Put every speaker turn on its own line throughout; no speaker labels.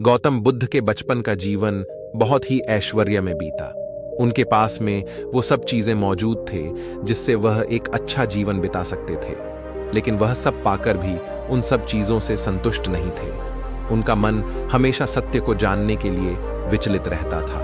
गौतम बुद्ध के बचपन का जीवन बहुत ही ऐश्वर्य में बीता। उनके पास में वो सब चीजें मौजूद थे जिससे वह एक अच्छा जीवन बिता सकते थे, लेकिन वह सब पाकर भी उन सब चीजों से संतुष्ट नहीं थे। उनका मन हमेशा सत्य को जानने के लिए विचलित रहता था।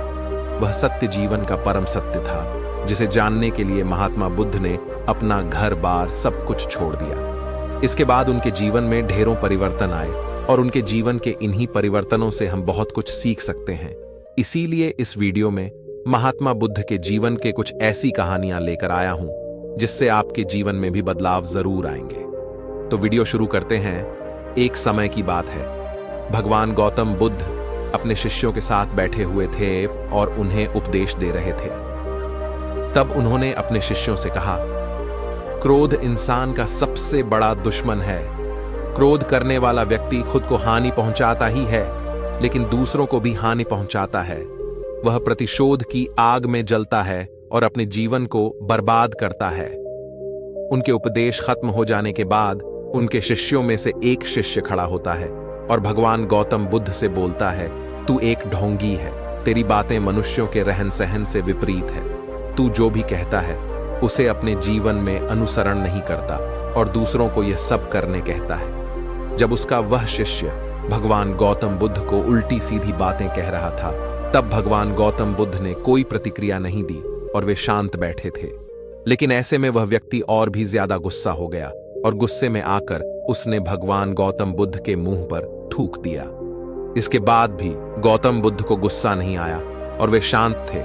वह सत्य जीवन का परम सत्य था, जिसे जानने के लिए महात्मा बुद्ध ने अपना घर बार सब कुछ छोड़ दिया। इसके बाद उनके जीवन में ढेरों परिवर्तन आए और उनके जीवन के इन्हीं परिवर्तनों से हम बहुत कुछ सीख सकते हैं। इसीलिए इस वीडियो में महात्मा बुद्ध के जीवन के कुछ ऐसी कहानियां लेकर आया हूं जिससे आपके जीवन में भी बदलाव जरूर आएंगे। तो वीडियो शुरू करते हैं। एक समय की बात है, भगवान गौतम बुद्ध अपने शिष्यों के साथ बैठे हुए थे और उन्हें उपदेश दे रहे थे। तब उन्होंने अपने शिष्यों से कहा, क्रोध इंसान का सबसे बड़ा दुश्मन है। क्रोध करने वाला व्यक्ति खुद को हानि पहुंचाता ही है, लेकिन दूसरों को भी हानि पहुंचाता है। वह प्रतिशोध की आग में जलता है और अपने जीवन को बर्बाद करता है। उनके उपदेश खत्म हो जाने के बाद उनके शिष्यों में से एक शिष्य खड़ा होता है और भगवान गौतम बुद्ध से बोलता है, तू एक ढोंगी है। तेरी बातें मनुष्यों के रहन सहन से विपरीत है। तू जो भी कहता है उसे अपने जीवन में अनुसरण नहीं करता और दूसरों को यह सब करने कहता है। जब उसका वह शिष्य भगवान गौतम बुद्ध को उल्टी सीधी बातें कह रहा था, तब भगवान गौतम बुद्ध ने कोई प्रतिक्रिया नहीं दी और वे शांत बैठे थे। लेकिन ऐसे में वह व्यक्ति और भी ज्यादा गुस्सा हो गया और गुस्से में आकर उसने भगवान गौतम बुद्ध के मुंह पर थूक दिया। इसके बाद भी गौतम बुद्ध को गुस्सा नहीं आया और वे शांत थे।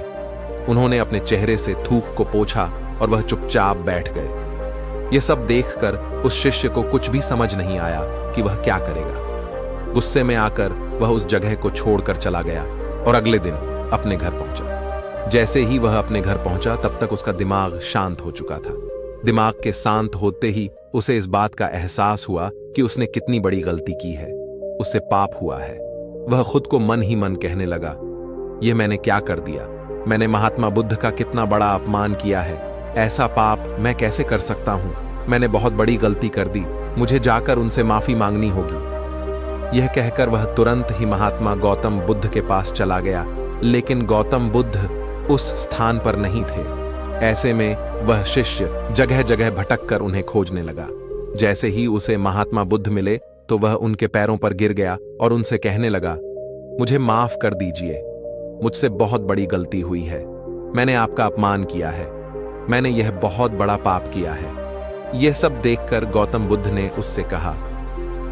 उन्होंने अपने चेहरे से थूक को पोंछा और वह चुपचाप बैठ गए। यह सब देखकर उस शिष्य को कुछ भी समझ नहीं आया कि वह क्या करेगा। गुस्से में आकर वह उस जगह को छोड़कर चला गया और अगले दिन अपने घर पहुंचा। जैसे ही वह अपने घर पहुंचा, तब तक उसका दिमाग शांत हो चुका था। दिमाग के शांत होते ही उसे इस बात का एहसास हुआ कि उसने कितनी बड़ी गलती की है। उससे पाप हुआ है। वह खुद को मन ही मन कहने लगा, यह मैंने क्या कर दिया? मैंने महात्मा बुद्ध का कितना बड़ा अपमान किया है। ऐसा पाप मैं कैसे कर सकता हूं? मैंने बहुत बड़ी गलती कर दी। मुझे जाकर उनसे माफी मांगनी होगी। यह कहकर वह तुरंत ही महात्मा गौतम बुद्ध के पास चला गया, लेकिन गौतम बुद्ध उस स्थान पर नहीं थे। ऐसे में वह शिष्य जगह जगह भटक कर उन्हें खोजने लगा। जैसे ही उसे महात्मा बुद्ध मिले तो वह उनके पैरों पर गिर गया और उनसे कहने लगा, मुझे माफ कर दीजिए। मुझसे बहुत बड़ी गलती हुई है। मैंने आपका अपमान किया है। मैंने यह बहुत बड़ा पाप किया है। यह सब देखकर गौतम बुद्ध ने उससे कहा,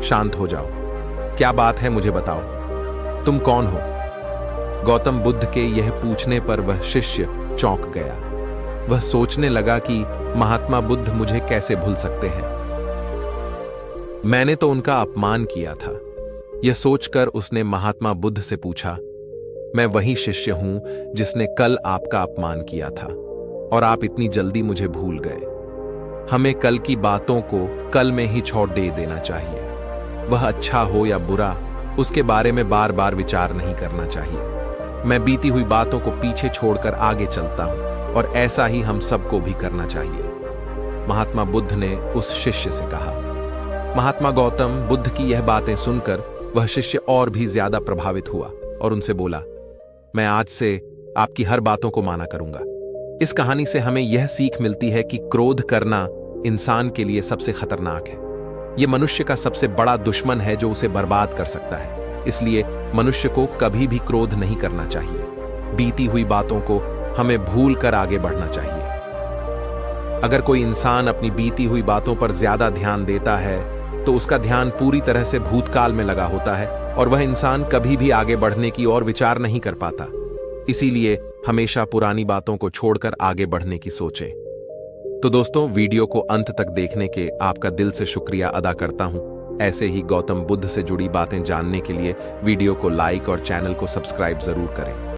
शांत हो जाओ। क्या बात है, मुझे बताओ। तुम कौन हो? गौतम बुद्ध के यह पूछने पर वह शिष्य चौंक गया। वह सोचने लगा कि महात्मा बुद्ध मुझे कैसे भूल सकते हैं। मैंने तो उनका अपमान किया था। यह सोचकर उसने महात्मा बुद्ध से पूछा, मैं वही शिष्य हूं जिसने कल आपका अपमान किया था और आप इतनी जल्दी मुझे भूल गए। हमें कल की बातों को कल में ही छोड़ दे देना चाहिए। वह अच्छा हो या बुरा, उसके बारे में बार बार विचार नहीं करना चाहिए। मैं बीती हुई बातों को पीछे छोड़कर आगे चलता हूं और ऐसा ही हम सबको भी करना चाहिए, महात्मा बुद्ध ने उस शिष्य से कहा। महात्मा गौतम बुद्ध की यह बातें सुनकर वह शिष्य और भी ज्यादा प्रभावित हुआ और उनसे बोला, मैं आज से आपकी हर बातों को माना करूंगा। इस कहानी से हमें यह सीख मिलती है कि क्रोध करना इंसान के लिए सबसे खतरनाक है। यह मनुष्य का सबसे बड़ा दुश्मन है जो उसे बर्बाद कर सकता है। इसलिए मनुष्य को कभी भी क्रोध नहीं करना चाहिए। बीती हुई बातों को हमें भूल कर आगे बढ़ना चाहिए। अगर कोई इंसान अपनी बीती हुई बातों पर ज्यादा ध्यान देता है तो उसका ध्यान पूरी तरह से भूतकाल में लगा होता है और वह इंसान कभी भी आगे बढ़ने की ओर विचार नहीं कर पाता। इसीलिए हमेशा पुरानी बातों को छोड़कर आगे बढ़ने की सोचें। तो दोस्तों, वीडियो को अंत तक देखने के आपका दिल से शुक्रिया अदा करता हूं। ऐसे ही गौतम बुद्ध से जुड़ी बातें जानने के लिए वीडियो को लाइक और चैनल को सब्सक्राइब जरूर करें।